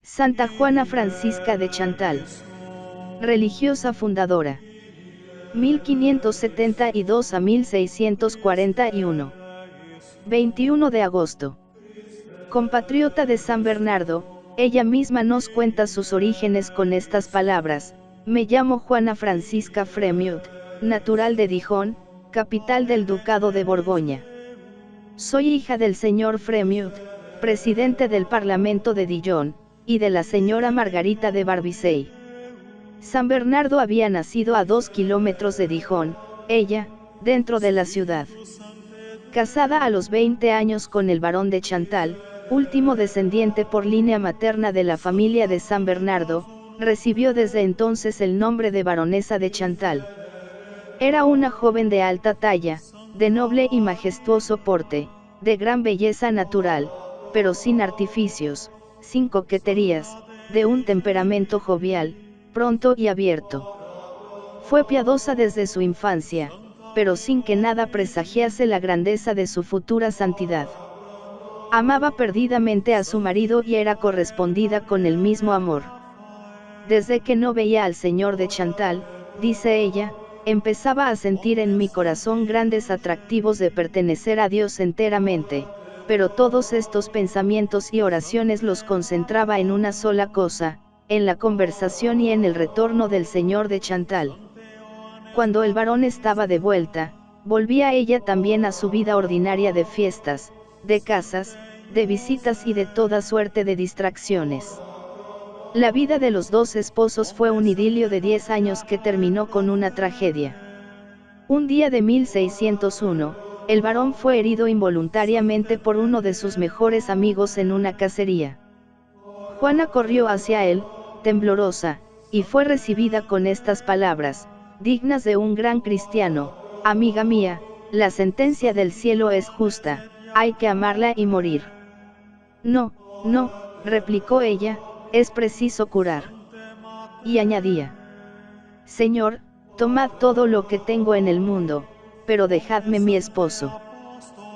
Santa Juana Francisca de Chantal. Religiosa fundadora. 1572 a 1641. 21 de agosto. Compatriota de San Bernardo, ella misma nos cuenta sus orígenes con estas palabras: me llamo Juana Francisca Fremeut, natural de Dijon, capital del Ducado de Borgoña. Soy hija del señor Fremeut, presidente del Parlamento de Dijon, y de la señora Margarita de Barbicey. San Bernardo había nacido a 2 kilómetros de Dijon, ella, dentro de la ciudad. Casada a los 20 años con el barón de Chantal, último descendiente por línea materna de la familia de San Bernardo, recibió desde entonces el nombre de baronesa de Chantal. Era una joven de alta talla, de noble y majestuoso porte, de gran belleza natural, pero sin artificios, sin coqueterías, de un temperamento jovial, pronto y abierto. Fue piadosa desde su infancia, pero sin que nada presagiase la grandeza de su futura santidad. Amaba perdidamente a su marido y era correspondida con el mismo amor. Desde que no veía al señor de Chantal, dice ella, empezaba a sentir en mi corazón grandes atractivos de pertenecer a Dios enteramente, pero todos estos pensamientos y oraciones los concentraba en una sola cosa, en la conversación y en el retorno del señor de Chantal. Cuando el varón estaba de vuelta, volvía ella también a su vida ordinaria de fiestas, de casas, de visitas y de toda suerte de distracciones. La vida de los dos esposos fue un idilio de 10 años que terminó con una tragedia. Un día de 1601, el varón fue herido involuntariamente por uno de sus mejores amigos en una cacería. Juana corrió hacia él, temblorosa, y fue recibida con estas palabras, dignas de un gran cristiano: amiga mía, la sentencia del cielo es justa, hay que amarla y morir. No, no, replicó ella, es preciso curar. Y añadía: Señor, tomad todo lo que tengo en el mundo, pero dejadme mi esposo.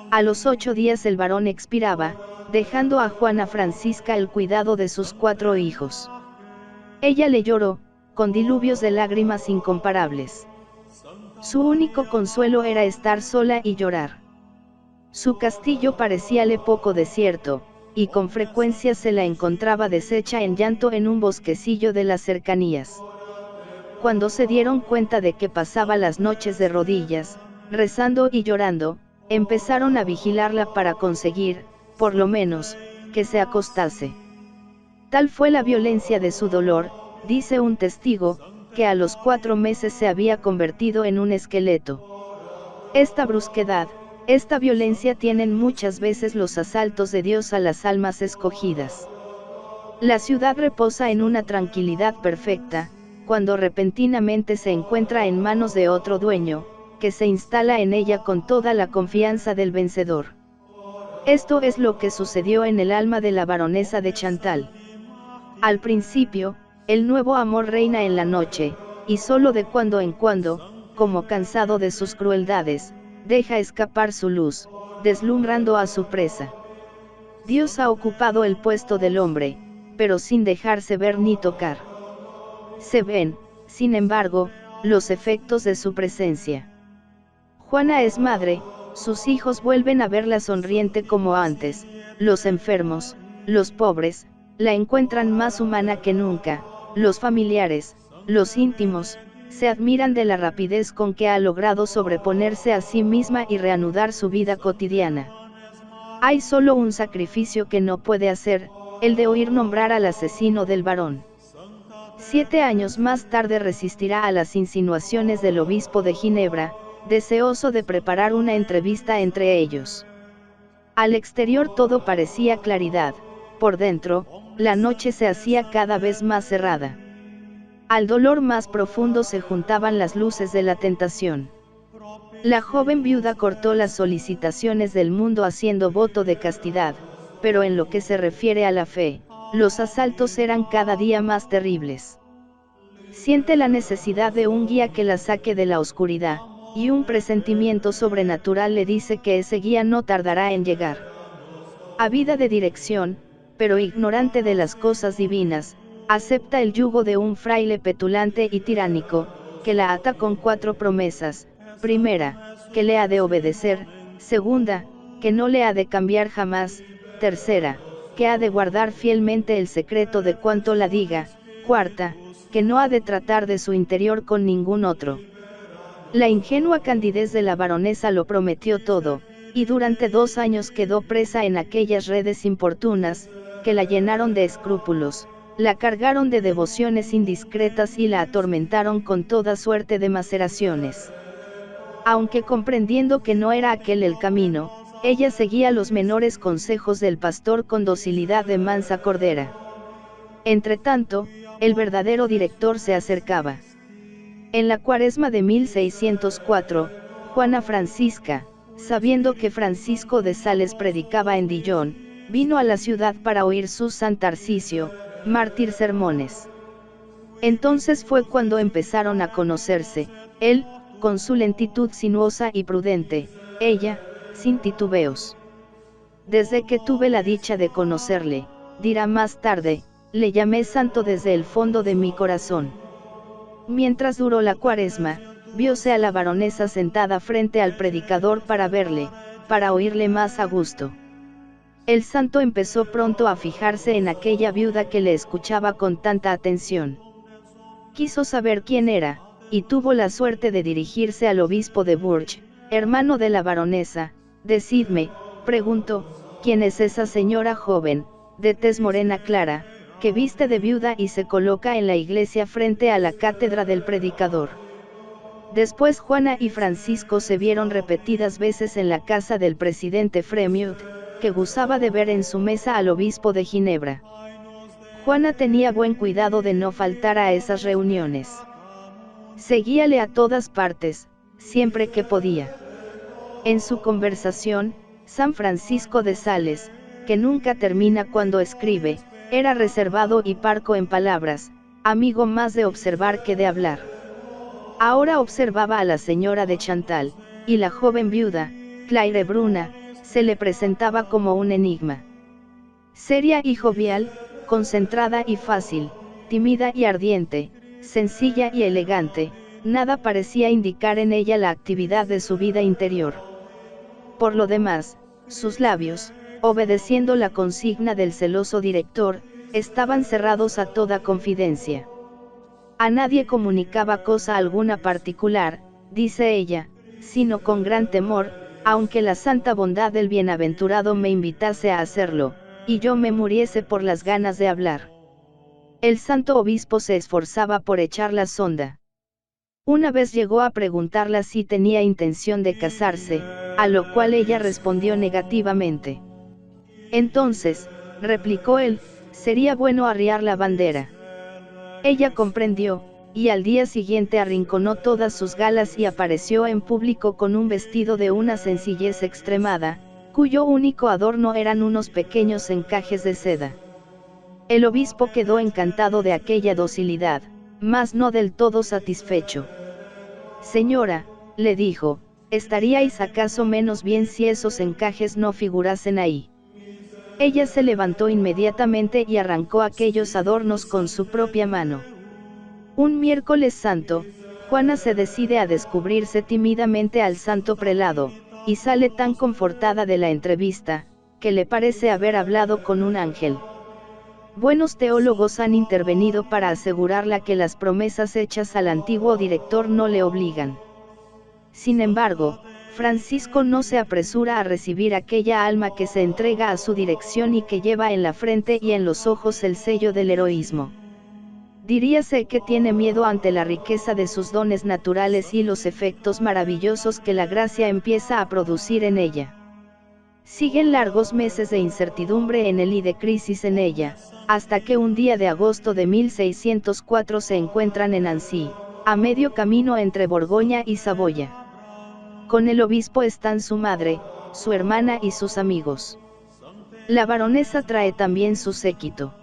A los 8 días el varón expiraba, dejando a Juana Francisca el cuidado de sus 4 hijos. Ella le lloró, con diluvios de lágrimas incomparables. Su único consuelo era estar sola y llorar. Su castillo parecíale poco desierto, y con frecuencia se la encontraba deshecha en llanto en un bosquecillo de las cercanías. Cuando se dieron cuenta de que pasaba las noches de rodillas, rezando y llorando, empezaron a vigilarla para conseguir, por lo menos, que se acostase. Tal fue la violencia de su dolor, dice un testigo, que a los 4 meses se había convertido en un esqueleto. Esta brusquedad, esta violencia tienen muchas veces los asaltos de Dios a las almas escogidas. La ciudad reposa en una tranquilidad perfecta, cuando repentinamente se encuentra en manos de otro dueño, que se instala en ella con toda la confianza del vencedor. Esto es lo que sucedió en el alma de la baronesa de Chantal. Al principio, el nuevo amor reina en la noche, y solo de cuando en cuando, como cansado de sus crueldades, deja escapar su luz, deslumbrando a su presa. Dios ha ocupado el puesto del hombre, pero sin dejarse ver ni tocar. Se ven, sin embargo, los efectos de su presencia. Juana es madre, sus hijos vuelven a verla sonriente como antes, los enfermos, los pobres, la encuentran más humana que nunca, los familiares, los íntimos, se admiran de la rapidez con que ha logrado sobreponerse a sí misma y reanudar su vida cotidiana. Hay solo un sacrificio que no puede hacer, el de oír nombrar al asesino del varón. 7 años más tarde resistirá a las insinuaciones del obispo de Ginebra, deseoso de preparar una entrevista entre ellos. Al exterior todo parecía claridad, por dentro, la noche se hacía cada vez más cerrada. Al dolor más profundo se juntaban las luces de la tentación. La joven viuda cortó las solicitaciones del mundo haciendo voto de castidad, pero en lo que se refiere a la fe, los asaltos eran cada día más terribles. Siente la necesidad de un guía que la saque de la oscuridad, y un presentimiento sobrenatural le dice que ese guía no tardará en llegar. Ávida de dirección, pero ignorante de las cosas divinas, acepta el yugo de un fraile petulante y tiránico, que la ata con 4 promesas: primera, que le ha de obedecer; segunda, que no le ha de cambiar jamás; tercera, que ha de guardar fielmente el secreto de cuanto la diga; cuarta, que no ha de tratar de su interior con ningún otro. La ingenua candidez de la baronesa lo prometió todo, y durante 2 años quedó presa en aquellas redes importunas, que la llenaron de escrúpulos, la cargaron de devociones indiscretas y la atormentaron con toda suerte de maceraciones. Aunque comprendiendo que no era aquel el camino, ella seguía los menores consejos del pastor con docilidad de mansa cordera. Entretanto, el verdadero director se acercaba. En la Cuaresma de 1604, Juana Francisca, sabiendo que Francisco de Sales predicaba en Dijon, vino a la ciudad para oír sus San Tarcisio, mártir sermones. Entonces fue cuando empezaron a conocerse, él, con su lentitud sinuosa y prudente, ella, sin titubeos. Desde que tuve la dicha de conocerle, dirá más tarde, le llamé santo desde el fondo de mi corazón. Mientras duró la Cuaresma, vióse a la baronesa sentada frente al predicador para verle, para oírle más a gusto. El santo empezó pronto a fijarse en aquella viuda que le escuchaba con tanta atención. Quiso saber quién era, y tuvo la suerte de dirigirse al obispo de Bourges, hermano de la baronesa. Decidme, preguntó, ¿quién es esa señora joven, de tez morena clara, que viste de viuda y se coloca en la iglesia frente a la cátedra del predicador? Después Juana y Francisco se vieron repetidas veces en la casa del presidente Fremiut, que gustaba de ver en su mesa al obispo de Ginebra. Juana tenía buen cuidado de no faltar a esas reuniones. Seguíale a todas partes, siempre que podía. En su conversación, San Francisco de Sales, que nunca termina cuando escribe, era reservado y parco en palabras, amigo más de observar que de hablar. Ahora observaba a la señora de Chantal, y la joven viuda, Claire Bruna, se le presentaba como un enigma. Seria y jovial, concentrada y fácil, tímida y ardiente, sencilla y elegante, nada parecía indicar en ella la actividad de su vida interior. Por lo demás, sus labios, obedeciendo la consigna del celoso director, estaban cerrados a toda confidencia. A nadie comunicaba cosa alguna particular, dice ella, sino con gran temor, aunque la santa bondad del bienaventurado me invitase a hacerlo, y yo me muriese por las ganas de hablar. El santo obispo se esforzaba por echarla sonda. Una vez llegó a preguntarla si tenía intención de casarse, a lo cual ella respondió negativamente. Entonces, replicó él, sería bueno arriar la bandera. Ella comprendió, y al día siguiente arrinconó todas sus galas y apareció en público con un vestido de una sencillez extremada, cuyo único adorno eran unos pequeños encajes de seda. El obispo quedó encantado de aquella docilidad, mas no del todo satisfecho. Señora, le dijo, ¿estaríais acaso menos bien si esos encajes no figurasen ahí? Ella se levantó inmediatamente y arrancó aquellos adornos con su propia mano. Un miércoles santo, Juana se decide a descubrirse tímidamente al santo prelado, y sale tan confortada de la entrevista, que le parece haber hablado con un ángel. Buenos teólogos han intervenido para asegurarla que las promesas hechas al antiguo director no le obligan. Sin embargo, Francisco no se apresura a recibir aquella alma que se entrega a su dirección y que lleva en la frente y en los ojos el sello del heroísmo. Diríase que tiene miedo ante la riqueza de sus dones naturales y los efectos maravillosos que la gracia empieza a producir en ella. Siguen largos meses de incertidumbre en él y de crisis en ella, hasta que un día de agosto de 1604 se encuentran en Annecy, a medio camino entre Borgoña y Saboya. Con el obispo están su madre, su hermana y sus amigos. La baronesa trae también su séquito.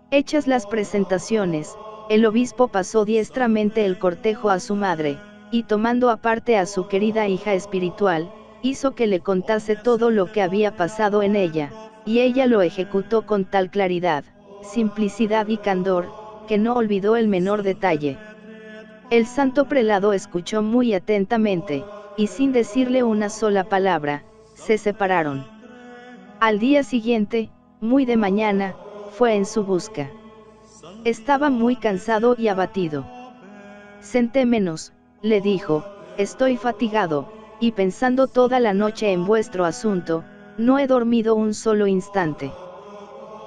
Hechas las presentaciones, el obispo pasó diestramente el cortejo a su madre, y tomando aparte a su querida hija espiritual, hizo que le contase todo lo que había pasado en ella, y ella lo ejecutó con tal claridad, simplicidad y candor, que no olvidó el menor detalle. El santo prelado escuchó muy atentamente, y sin decirle una sola palabra, se separaron. Al día siguiente, muy de mañana, fue en su busca. Estaba muy cansado y abatido. Sentémonos, le dijo, estoy fatigado, y pensando toda la noche en vuestro asunto, no he dormido un solo instante.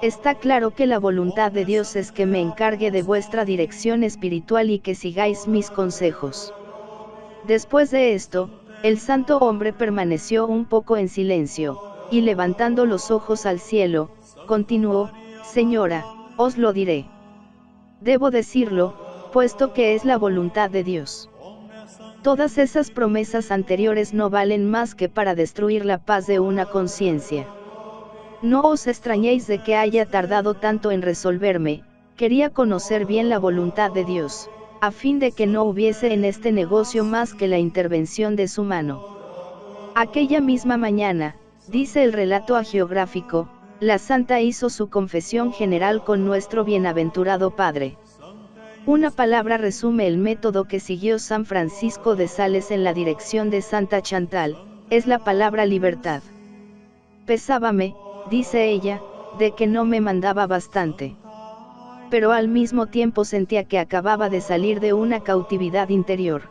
Está claro que la voluntad de Dios es que me encargue de vuestra dirección espiritual y que sigáis mis consejos. Después de esto, el santo hombre permaneció un poco en silencio, y levantando los ojos al cielo, continuó, Señora, os lo diré. Debo decirlo, puesto que es la voluntad de Dios. Todas esas promesas anteriores no valen más que para destruir la paz de una conciencia. No os extrañéis de que haya tardado tanto en resolverme, quería conocer bien la voluntad de Dios, a fin de que no hubiese en este negocio más que la intervención de su mano. Aquella misma mañana, dice el relato hagiográfico, la santa hizo su confesión general con nuestro bienaventurado Padre. Una palabra resume el método que siguió San Francisco de Sales en la dirección de Santa Chantal, es la palabra libertad. Pesábame, dice ella, de que no me mandaba bastante. Pero al mismo tiempo sentía que acababa de salir de una cautividad interior.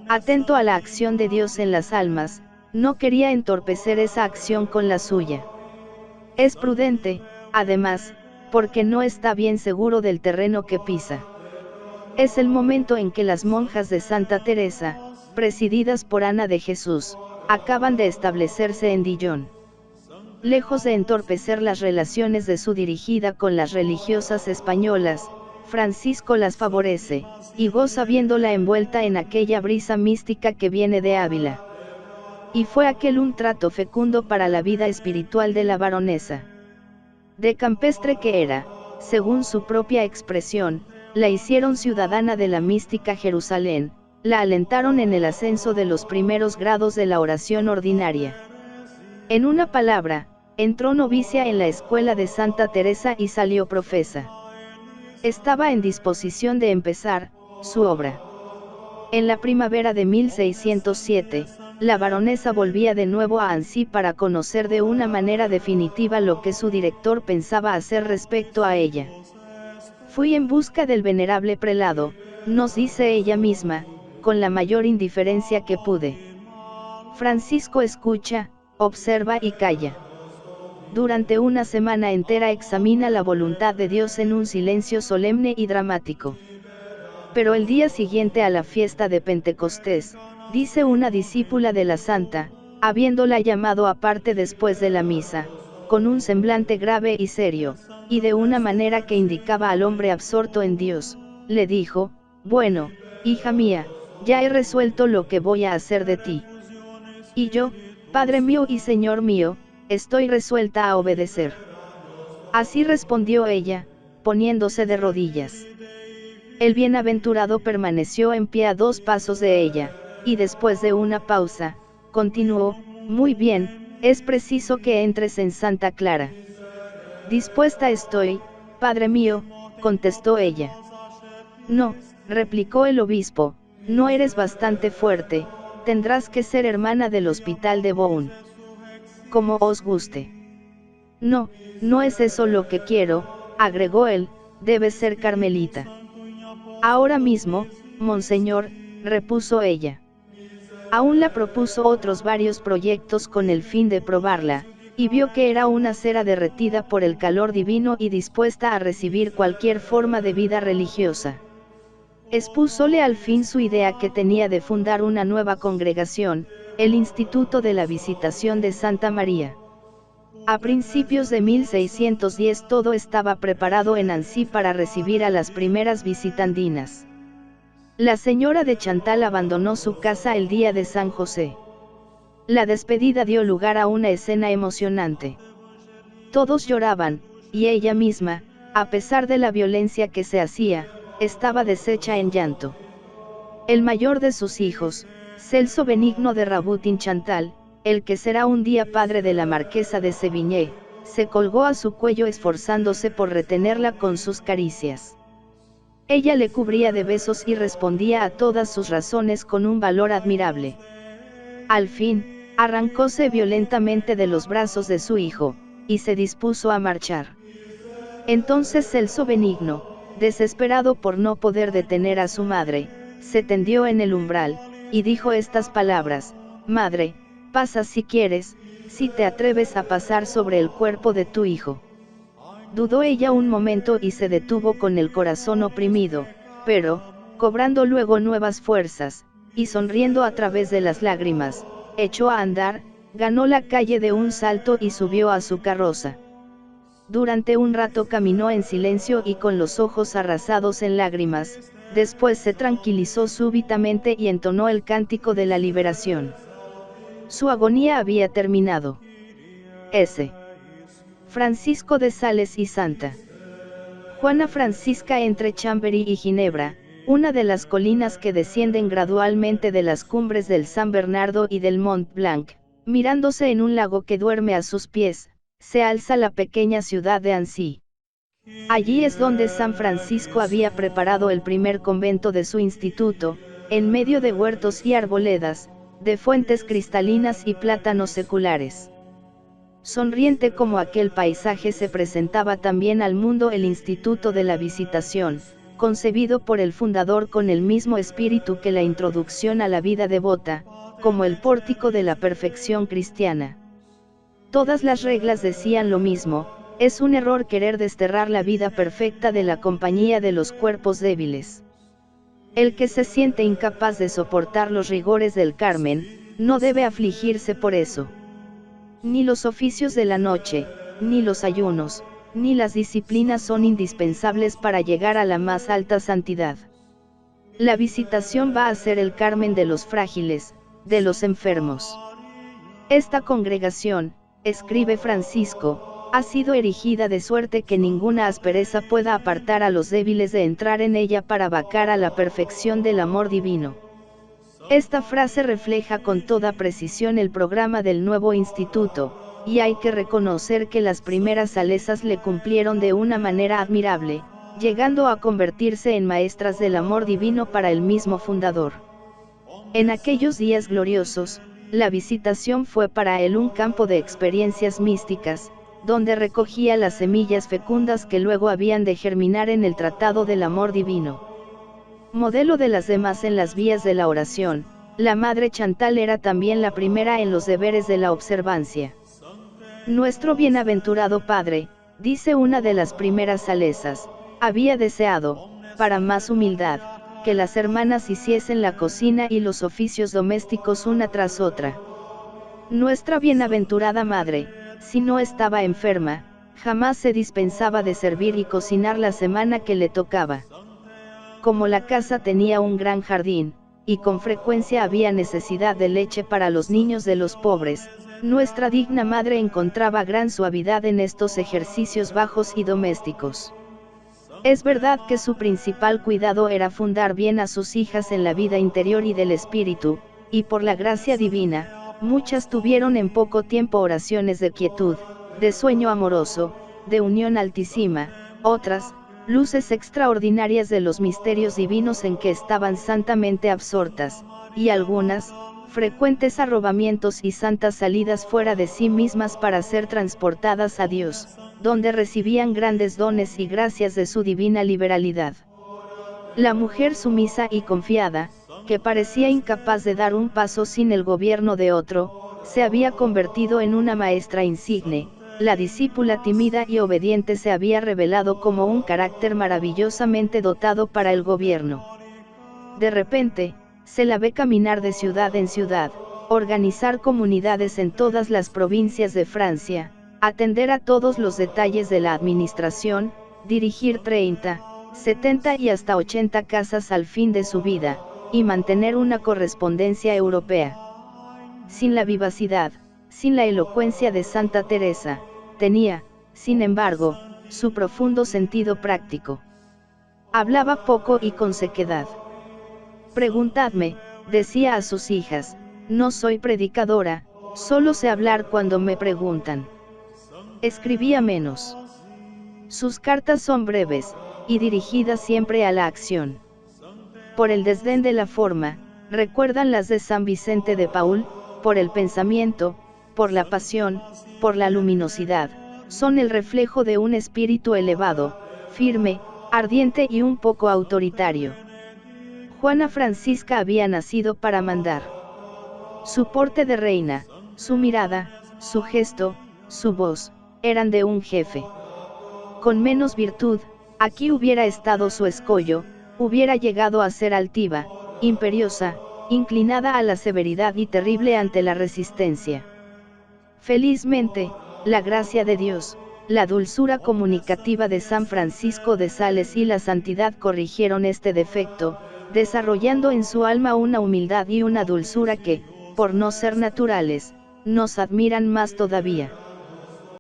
Atento a la acción de Dios en las almas, no quería entorpecer esa acción con la suya. Es prudente, además, porque no está bien seguro del terreno que pisa. Es el momento en que las monjas de Santa Teresa, presididas por Ana de Jesús, acaban de establecerse en Dijon. Lejos de entorpecer las relaciones de su dirigida con las religiosas españolas, Francisco las favorece, y goza viéndola envuelta en aquella brisa mística que viene de Ávila. Y fue aquel un trato fecundo para la vida espiritual de la baronesa. De campestre que era, según su propia expresión, la hicieron ciudadana de la mística Jerusalén, la alentaron en el ascenso de los primeros grados de la oración ordinaria. En una palabra, entró novicia en la escuela de Santa Teresa y salió profesa. Estaba en disposición de empezar su obra. En la primavera de 1607, la baronesa volvía de nuevo a Annecy para conocer de una manera definitiva lo que su director pensaba hacer respecto a ella. Fui en busca del venerable prelado, nos dice ella misma, con la mayor indiferencia que pude. Francisco escucha, observa y calla. Durante una semana entera examina la voluntad de Dios en un silencio solemne y dramático. Pero el día siguiente a la fiesta de Pentecostés, dice una discípula de la santa, habiéndola llamado aparte después de la misa, con un semblante grave y serio, y de una manera que indicaba al hombre absorto en Dios, le dijo, bueno, hija mía, ya he resuelto lo que voy a hacer de ti. Y yo, Padre mío y Señor mío, estoy resuelta a obedecer. Así respondió ella, poniéndose de rodillas. El bienaventurado permaneció en pie a 2 pasos de ella, y después de una pausa, continuó, muy bien, es preciso que entres en Santa Clara. Dispuesta estoy, Padre mío, contestó ella. No, replicó el obispo, no eres bastante fuerte, tendrás que ser hermana del hospital de Beaune. Como os guste. No, no es eso lo que quiero, agregó él, debes ser carmelita. Ahora mismo, monseñor, repuso ella. Aún la propuso otros varios proyectos con el fin de probarla, y vio que era una cera derretida por el calor divino y dispuesta a recibir cualquier forma de vida religiosa. Expúsole al fin su idea que tenía de fundar una nueva congregación, el Instituto de la Visitación de Santa María. A principios de 1610 todo estaba preparado en Annecy para recibir a las primeras visitandinas. La señora de Chantal abandonó su casa el día de San José. La despedida dio lugar a una escena emocionante. Todos lloraban, y ella misma, a pesar de la violencia que se hacía, estaba deshecha en llanto. El mayor de sus hijos, Celso Benigno de Rabutin Chantal, el que será un día padre de la marquesa de Sévigné, se colgó a su cuello esforzándose por retenerla con sus caricias. Ella le cubría de besos y respondía a todas sus razones con un valor admirable. Al fin, arrancóse violentamente de los brazos de su hijo, y se dispuso a marchar. Entonces Celso Benigno, desesperado por no poder detener a su madre, se tendió en el umbral, y dijo estas palabras: «Madre, pasa si quieres, si te atreves a pasar sobre el cuerpo de tu hijo». Dudó ella un momento y se detuvo con el corazón oprimido, pero, cobrando luego nuevas fuerzas, y sonriendo a través de las lágrimas, echó a andar, ganó la calle de un salto y subió a su carroza. Durante un rato caminó en silencio y con los ojos arrasados en lágrimas, después se tranquilizó súbitamente y entonó el cántico de la liberación. Su agonía había terminado. S. Francisco de Sales y Santa Juana Francisca entre Chamberí y Ginebra, una de las colinas que descienden gradualmente de las cumbres del San Bernardo y del Mont Blanc, mirándose en un lago que duerme a sus pies, se alza la pequeña ciudad de Annecy. Allí es donde San Francisco había preparado el primer convento de su instituto, en medio de huertos y arboledas, de fuentes cristalinas y plátanos seculares. Sonriente como aquel paisaje se presentaba también al mundo el Instituto de la Visitación, concebido por el fundador con el mismo espíritu que la introducción a la vida devota, como el pórtico de la perfección cristiana. Todas las reglas decían lo mismo: es un error querer desterrar la vida perfecta de la compañía de los cuerpos débiles. El que se siente incapaz de soportar los rigores del Carmen, no debe afligirse por eso. Ni los oficios de la noche, ni los ayunos, ni las disciplinas son indispensables para llegar a la más alta santidad. La visitación va a ser el Carmen de los frágiles, de los enfermos. Esta congregación, escribe Francisco, ha sido erigida de suerte que ninguna aspereza pueda apartar a los débiles de entrar en ella para vacar a la perfección del amor divino. Esta frase refleja con toda precisión el programa del nuevo instituto, y hay que reconocer que las primeras salesas le cumplieron de una manera admirable, llegando a convertirse en maestras del amor divino para el mismo fundador. En aquellos días gloriosos, la visitación fue para él un campo de experiencias místicas, donde recogía las semillas fecundas que luego habían de germinar en el tratado del amor divino. Modelo de las demás en las vías de la oración, la Madre Chantal era también la primera en los deberes de la observancia. Nuestro bienaventurado Padre, dice una de las primeras salesas, había deseado, para más humildad, que las hermanas hiciesen la cocina y los oficios domésticos una tras otra. Nuestra bienaventurada Madre, si no estaba enferma, jamás se dispensaba de servir y cocinar la semana que le tocaba. Como la casa tenía un gran jardín, y con frecuencia había necesidad de leche para los niños de los pobres, nuestra digna madre encontraba gran suavidad en estos ejercicios bajos y domésticos. Es verdad que su principal cuidado era fundar bien a sus hijas en la vida interior y del espíritu, y por la gracia divina, muchas tuvieron en poco tiempo oraciones de quietud, de sueño amoroso, de unión altísima, otras, luces extraordinarias de los misterios divinos en que estaban santamente absortas, y algunas, frecuentes arrobamientos y santas salidas fuera de sí mismas para ser transportadas a Dios, donde recibían grandes dones y gracias de su divina liberalidad. La mujer sumisa y confiada, que parecía incapaz de dar un paso sin el gobierno de otro, se había convertido en una maestra insigne. La discípula tímida y obediente se había revelado como un carácter maravillosamente dotado para el gobierno. De repente, se la ve caminar de ciudad en ciudad, organizar comunidades en todas las provincias de Francia, atender a todos los detalles de la administración, dirigir 30, 70 y hasta 80 casas al fin de su vida, y mantener una correspondencia europea. Sin la vivacidad, sin la elocuencia de Santa Teresa, tenía, sin embargo, su profundo sentido práctico. Hablaba poco y con sequedad. Preguntadme, decía a sus hijas, no soy predicadora, solo sé hablar cuando me preguntan. Escribía menos. Sus cartas son breves, y dirigidas siempre a la acción. Por el desdén de la forma, recuerdan las de San Vicente de Paúl, por el pensamiento, por la pasión, por la luminosidad, son el reflejo de un espíritu elevado, firme, ardiente y un poco autoritario. Juana Francisca había nacido para mandar. Su porte de reina, su mirada, su gesto, su voz, eran de un jefe. Con menos virtud, aquí hubiera estado su escollo, hubiera llegado a ser altiva, imperiosa, inclinada a la severidad y terrible ante la resistencia. Felizmente, la gracia de Dios, la dulzura comunicativa de San Francisco de Sales y la santidad corrigieron este defecto, desarrollando en su alma una humildad y una dulzura que, por no ser naturales, nos admiran más todavía.